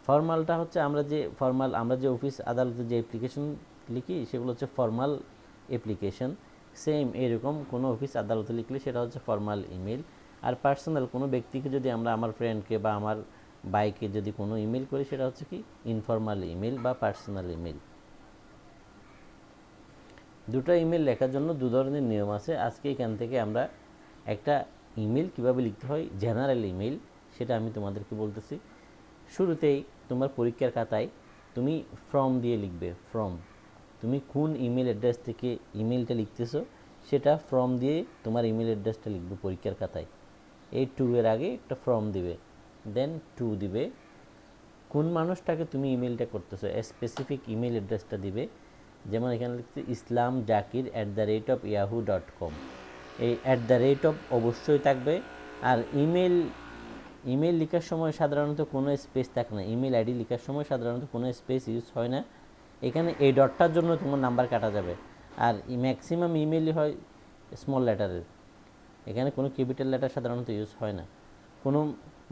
ফর্মালটা হচ্ছে আমরা যে অফিস আদালতে যে অ্যাপ্লিকেশন লিখি সেগুলো হচ্ছে ফর্মাল অ্যাপ্লিকেশন। সেম এরকম কোনো অফিস আদালতে লিখলে সেটা হচ্ছে ফর্মাল ইমেল। আর পার্সোনাল কোনো ব্যক্তিকে যদি আমরা আমার ফ্রেন্ডকে বা আমার বাইকে যদি কোনো ইমেল করি সেটা হচ্ছে কি ইনফর্মাল ইমেল বা পার্সোনাল ইমেল। দুটো ইমেল লেখার জন্য দু ধরনের নিয়ম আছে। আজকে এখান থেকে আমরা একটা ইমেল কিভাবে লিখতে হয় জেনারেল ইমেল সেটা আমি তোমাদেরকে বলতেছি। শুরুতেই তোমার পরীক্ষার খাতায় তুমি ফ্রম দিয়ে লিখবে। ফ্রম, তুমি কোন ইমেল অ্যাড্রেস থেকে ইমেলটা লিখতেছো সেটা ফ্রম দিয়ে তোমার ইমেল অ্যাড্রেসটা লিখবে পরীক্ষার খাতায়। এই টু এর আগে একটা ফ্রম দিবে, দেন টু দিবে। কোন মানুষটাকে তুমি ইমেলটা করতেছো স্পেসিফিক ইমেল অ্যাড্রেসটা দিবে। যেমন এখানে লিখছে islamjakir@yahoo.com। এই @ অবশ্যই থাকবে। আর ইমেল লেখার সময় সাধারণত কোনো স্পেস থাকে না। ইমেল আইডি লেখার সময় সাধারণত কোনো স্পেস ইউজ হয় না। এখানে এই ডটটার জন্য তোমার নাম্বার কাটা যাবে। আর ম্যাক্সিমাম ইমেলই হয় স্মল লেটারের, এখানে কোনো ক্যাপিটাল লেটার সাধারণত ইউজ হয় না। কোনো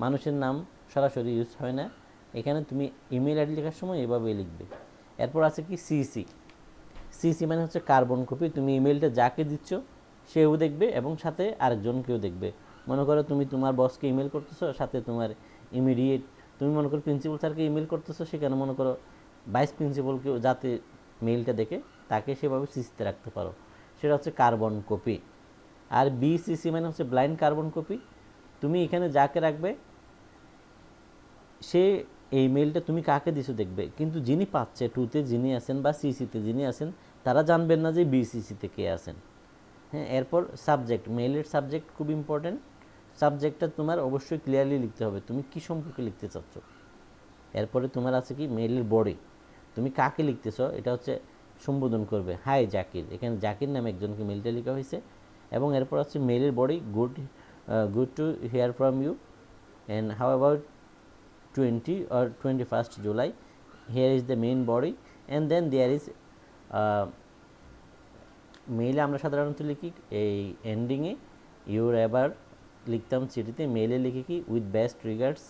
মানুষের নাম সরাসরি ইউজ হয় না। এখানে তুমি ইমেল আইডি লেখার সময় এভাবেই লিখবে। এরপর আছে কি সিসি। সিসি মানে হচ্ছে কার্বন কপি। তুমি ইমেলটা যাকে দিচ্ছ সেও দেখবে এবং সাথে আরেকজনকেও দেখবে। মনে করো তুমি তোমার বসকে ইমেল করতেছো, সাথে তোমার ইমিডিয়েট তুমি মনে করো প্রিন্সিপাল স্যারকে ইমেল করতেছো, সেখানে মনে করো ভাইস প্রিন্সিপালকেও যাতে মেইলটা দেখে তাকে সেভাবে সিসিতে রাখতে পারো, সেটা হচ্ছে কার্বন কপি। আর বিসিসি মানে হচ্ছে ব্লাইন্ড কার্বন কপি। তুমি এখানে যাকে রাখবে সে এই মেইলটা তুমি কাকে দিছো দেখবে, কিন্তু যিনি পাচ্ছে টুতে যিনি আছেন বা সিসিতে যিনি আছেন তারা জানবেন না যে বিসিসিতে কে আছেন। হ্যাঁ, এরপর সাবজেক্ট। মেইলের সাবজেক্ট খুব ইম্পর্টেন্ট। সাবজেক্টটা তোমার অবশ্যই ক্লিয়ারলি লিখতে হবে তুমি কী সম্পর্কে লিখতে চাচ্ছ। এরপরে তোমার আছে কি মেইলের বডি। তুমি কাকে লিখতেছো এটা হচ্ছে সম্বোধন করবে, হাই জাকির। এখানে জাকির নামে একজনকে মেইলটা লেখা হয়েছে। এবং এরপর আছে মেইলের body, good to hear from you and how about 20 or 21st July. Here is the main body and then there is মেইলে আমরা সাধারণত লিখি এই এন্ডিংয়ে ইউর এবার লিখতাম চিঠিতে। মেইলে লিখি কি with best regards,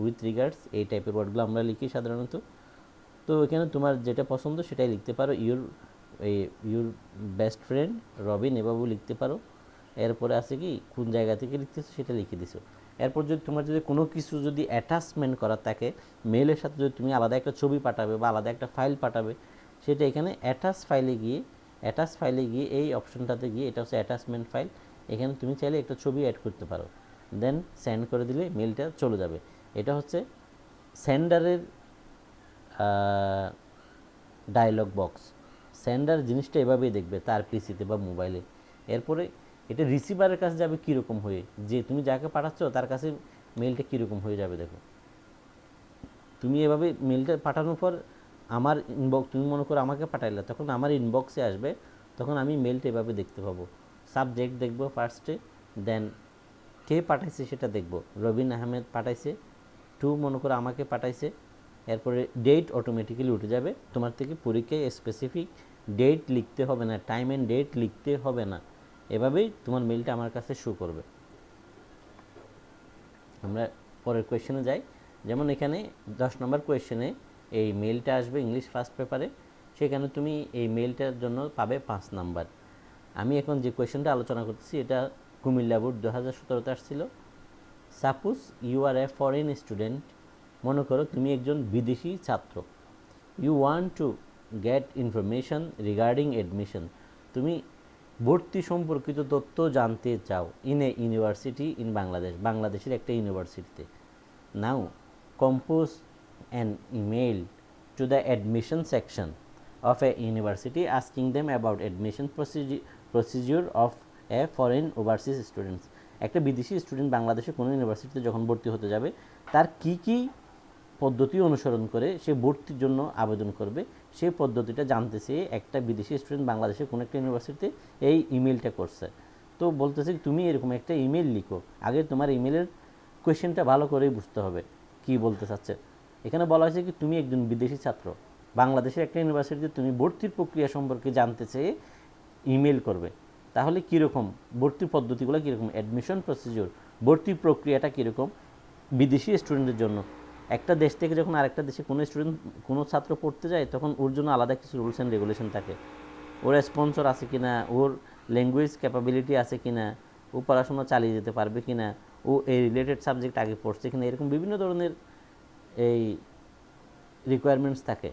with regards এই টাইপের ওয়ার্ডগুলো আমরা লিখি সাধারণত। তো এখানে তোমার যেটা পছন্দ সেটাই লিখতে পারো। ইউর বেস্ট ফ্রেন্ড রবিন এভাবেও লিখতে পারো। এরপরে আছে কি কোন জায়গা থেকে লিখতেছো সেটা লিখে দিছো। এরপর যদি তোমার যদি কোনো কিছু যদি অ্যাটাচমেন্ট করার থাকে মেইলের সাথে, যদি তুমি আলাদা একটা ছবি পাঠাবে বা আলাদা একটা ফাইল পাঠাবে, সেটা এখানে অ্যাটাচ ফাইলে গিয়ে এই অপশনটাতে গিয়ে, এটা হচ্ছে অ্যাটাচমেন্ট ফাইল, এখানে তুমি চাইলে একটা ছবি অ্যাড করতে পারো। দেন সেন্ড করে দিলে মেইলটা চলে যাবে। এটা হচ্ছে সেন্ডারের ডায়লগ বক্স। সেন্ডার জিনিসটা এভাবেই দেখবে তার পিসিতে বা মোবাইলে। এরপরে এটা রিসিভারের কাছে যাবে কীরকম হয়ে, যে তুমি যাকে পাঠাচ্ছ তার কাছে মেইলটা কীরকম হয়ে যাবে দেখো। তুমি এভাবে মেইলটা পাঠানোর পর আমার ইনবক্স, তুমি মনে করো আমাকে পাঠাইলে, তখন আমার ইনবক্সে আসবে, তখন আমি মেইলটা এভাবে দেখতে পাবো। সাবজেক্ট দেখবো ফার্স্টে, দেন কে পাঠাইছে সেটা দেখবো। রবিন আহমেদ পাঠাইছে, টু মনে করো আমাকে পাঠাইছে। এরপরে ডেট অটোমেটিক্যালি উঠে যাবে। তোমার থেকে পরীক্ষায় স্পেসিফিক ডেট লিখতে হবে না, টাইম অ্যান্ড ডেট লিখতে হবে না। এভাবেই তোমার মেইলটা আমার কাছে শো করবে। আমরা পরের কোয়েশ্চেনে যাই। যেমন এখানে 10 নম্বর কোয়েশ্চেনে এই মেইলটা আসবে ইংলিশ ফার্স্ট পেপারে, সেখানে তুমি এই মেইলটার জন্য পাবে 5 নাম্বার। আমি এখন যে কোয়েশ্চেনটা আলোচনা করতেছি এটা কুমিল্লা বোর্ড 2017তে আসছিল। Suppose you are a foreign student, মনে করো তুমি একজন বিদেশি ছাত্র। You want to get information regarding admission, তুমি ভর্তি সম্পর্কিত তথ্য জানতে চাও in a university in Bangladesh, বাংলাদেশের একটা ইউনিভার্সিটিতে। Now compose an email to the admission section of a university asking them about admission procedure of a foreign overseas students. একটা বিদেশি স্টুডেন্ট বাংলাদেশে কোনো ইউনিভার্সিটিতে যখন ভর্তি হতে যাবে তার কী কী পদ্ধতি অনুসরণ করে সে ভর্তির জন্য আবেদন করবে, সেই পদ্ধতিটা জানতে চেয়ে একটা বিদেশি স্টুডেন্ট বাংলাদেশে কোনো একটা ইউনিভার্সিটিতে এই ইমেলটা করছে। তো বলতেছে তুমি এরকম একটা ইমেল লিখো, আগে তোমার ইমেলের কোয়েশ্চেনটা ভালো করেই বুঝতে হবে কি বলতে চাচ্ছে। এখানে বলা হয়েছে কি তুমি একজন বিদেশি ছাত্র, বাংলাদেশের একটা ইউনিভার্সিটিতে তুমি ভর্তির প্রক্রিয়া সম্পর্কে জানতে চেয়ে ইমেল করবে। তাহলে কীরকম ভর্তির পদ্ধতিগুলো কীরকম, অ্যাডমিশন প্রসিজিওর ভর্তির প্রক্রিয়াটা কীরকম বিদেশি স্টুডেন্টদের জন্য, একটা দেশ থেকে যখন আরেকটা দেশে কোনো ছাত্র পড়তে যায়, তখন ওর জন্য আলাদা কিছু রুলস অ্যান্ড রেগুলেশন থাকে। ওর স্পন্সর আছে কিনা, ওর ল্যাঙ্গুয়েজ ক্যাপাবিলিটি আছে কিনা, ও পড়াশোনা চালিয়ে যেতে পারবে কিনা, ও এই রিলেটেড সাবজেক্ট আগে পড়ছে কিনা, এরকম বিভিন্ন ধরনের এই রিকোয়ারমেন্টস থাকে।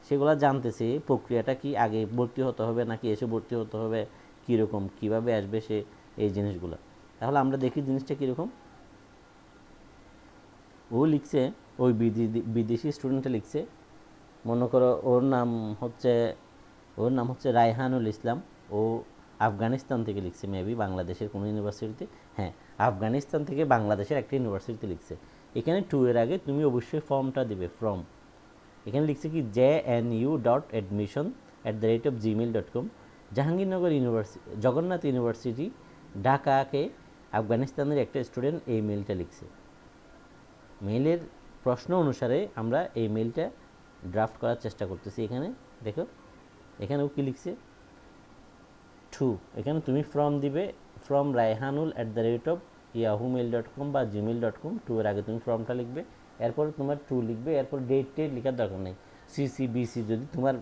সেগুলো জানতেছে প্রক্রিয়াটা কি, আগে ভর্তি হতে হবে নাকি এসে ভর্তি হতে হবে, কীরকম কীভাবে আসবে সে, এই জিনিসগুলো। তাহলে আমরা দেখি জিনিসটা কীরকম। ও লিখছে, ওই বিদেশি স্টুডেন্টটা লিখছে, মনে করো ওর নাম হচ্ছে রায়হানুল ইসলাম। ও আফগানিস্তান থেকে লিখছে, মেবি বাংলাদেশের কোনো ইউনিভার্সিটিতে, হ্যাঁ আফগানিস্তান থেকে বাংলাদেশের একটা ইউনিভার্সিটিতে লিখছে। এখানে 2 এর আগে তুমি অবশ্যই ফর্মটা দিবে, ফর্ম। এখানে লিখছে কি jnu.admission@gmail.com, Jahangirnagar university, Jagannath university, ঢাকাকে আফগানিস্তানের একটা স্টুডেন্ট এই মেলটা লিখছে। মেইলের প্রশ্ন অনুসারে আমরা এই মেইলটা ড্রাফট করার চেষ্টা করতেছি। এখানে দেখো, এখানেও কি লিখছে, 2, এখানে তুমি ফর্ম দিবে, ফ্রম raihanul@yahoomail.com বা gmail.com, 2 এর আগে তুমি ফর্মটা লিখবে, এরপর তোমার 2 লিখবে, এরপর ডেট লেখার দরকার নেই। সিসিবিসি যদি তোমার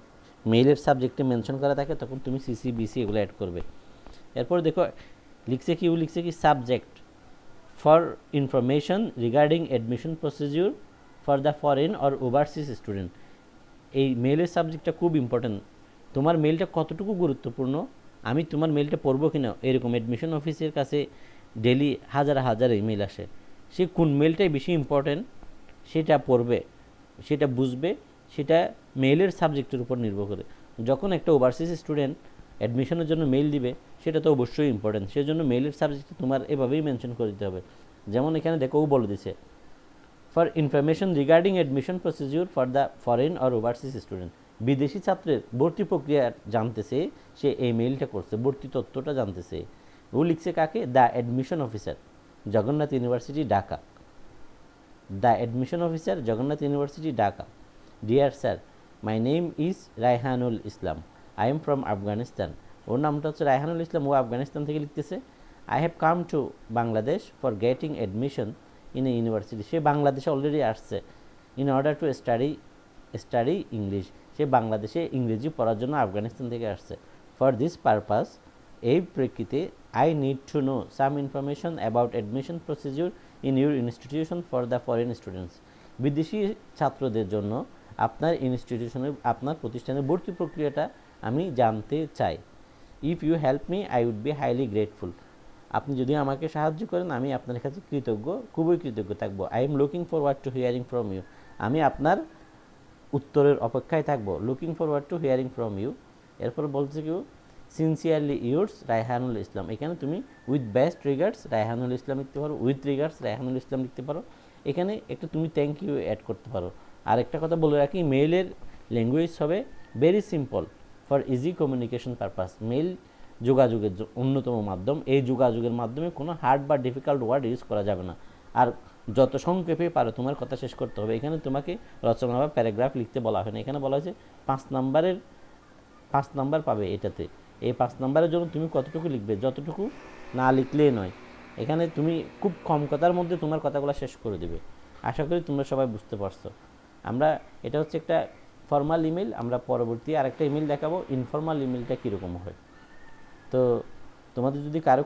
মেইলের সাবজেক্টে মেনশন করা থাকে, তখন তুমি সিসিবিসি এগুলো অ্যাড করবে। এরপর দেখো লিখছে কি subject for information regarding admission procedure for the foreign or overseas student. এই মেইলের সাবজেক্টটা খুব ইম্পর্টেন্ট। তোমার মেইলটা কতটুকু গুরুত্বপূর্ণ, আমি তোমার মেইলটা পড়বো কিনা, এরকম অ্যাডমিশন অফিসের কাছে ডেলি হাজার ইমেল আসে, সে কোন মেইলটাই বেশি ইম্পর্টেন্ট সেটা পড়বে, সেটা বুঝবে, সেটা মেইলের সাবজেক্টের উপর নির্ভর করে। যখন একটা ওভারসিজ স্টুডেন্ট অ্যাডমিশনের জন্য মেইল দিবে, সেটা তো অবশ্যই ইম্পর্টেন্ট, সেজন্য মেইলের সাবজেক্টে তোমার এভাবেই মেনশন করে দিতে হবে। যেমন এখানে দেখো ও বলে দিছে, for information regarding admission procedure for the foreign or overseas student. বিদেশি ছাত্রের ভর্তি প্রক্রিয়া জানতেছে, সে এই মেইলটা করছে, ভর্তি তথ্যটা জানতেছে। ও লিখছে কাকে, the admission officer, Jagannath University, Dhaka. The admission officer, Jagannath University, Dhaka. Dear sir, my name is Raihanul Islam, I am from Afghanistan. ওর নামটা হচ্ছে রায়হানুল ইসলাম, ও আফগানিস্তান থেকে লিখতেছে। I have come to Bangladesh for getting admission in a university. সে বাংলাদেশে অলরেডি আসছে। In order to study English, সে বাংলাদেশে ইংরেজি পড়ার জন্য আফগানিস্তান থেকে আসছে। ফর দিস পারপাস, এই প্রেক্ষিতে, I need to know some information about admission procedure in your institution for the foreign students. বিদেশি ছাত্রদের জন্য আপনার প্রতিষ্ঠানের ভর্তি প্রক্রিয়াটা আমি জানতে চাই। If you help me, I would be highly grateful. আপনি যদি আমাকে সাহায্য করেন, আমি আপনার কাছে খুবই কৃতজ্ঞ থাকবো। I am looking forward to hearing from you, আমি আপনার উত্তরের অপেক্ষায় থাকবো। Looking forward to hearing from you. এরপর বলছে কি, সিনসিয়ারলি ইউর্স রায়হানুল ইসলাম। এখানে তুমি with best regards Raihanul Islam লিখতে পারো, উইথ রিগার্ডস রায়হানুল ইসলাম লিখতে পারো। এখানে একটা তুমি থ্যাংক ইউ অ্যাড করতে পারো। আর একটা কথা বলে রাখি, মেইলের ল্যাঙ্গুয়েজ হবে very simple for easy communication purpose. Mail যোগাযোগের অন্যতম মাধ্যম, এই যোগাযোগের মাধ্যমে কোনো হার্ড বা ডিফিকাল্ট ওয়ার্ড ইউজ করা যাবে না। আর যত সংক্ষেপে পারো তোমার কথা শেষ করতে হবে। এখানে তোমাকে রচনা বা প্যারাগ্রাফ লিখতে বলা হয় না, এখানে বলা হয়েছে 5 নাম্বার পাবে এটাতে। এই 5 নাম্বারের জন্য তুমি কতটুকু লিখবে, যতটুকু না লিখলেই নয়। এখানে তুমি খুব কম কথার মধ্যে তোমার কথাগুলো শেষ করে দেবে। আশা করি তোমরা সবাই বুঝতে পারছো। এটা হচ্ছে একটা ফর্মাল ইমেল, আমরা পরবর্তী আরেকটা ইমেল দেখাবো ইনফর্মাল ইমেলটা কীরকম হয়। তো তোমাদের যদি কারো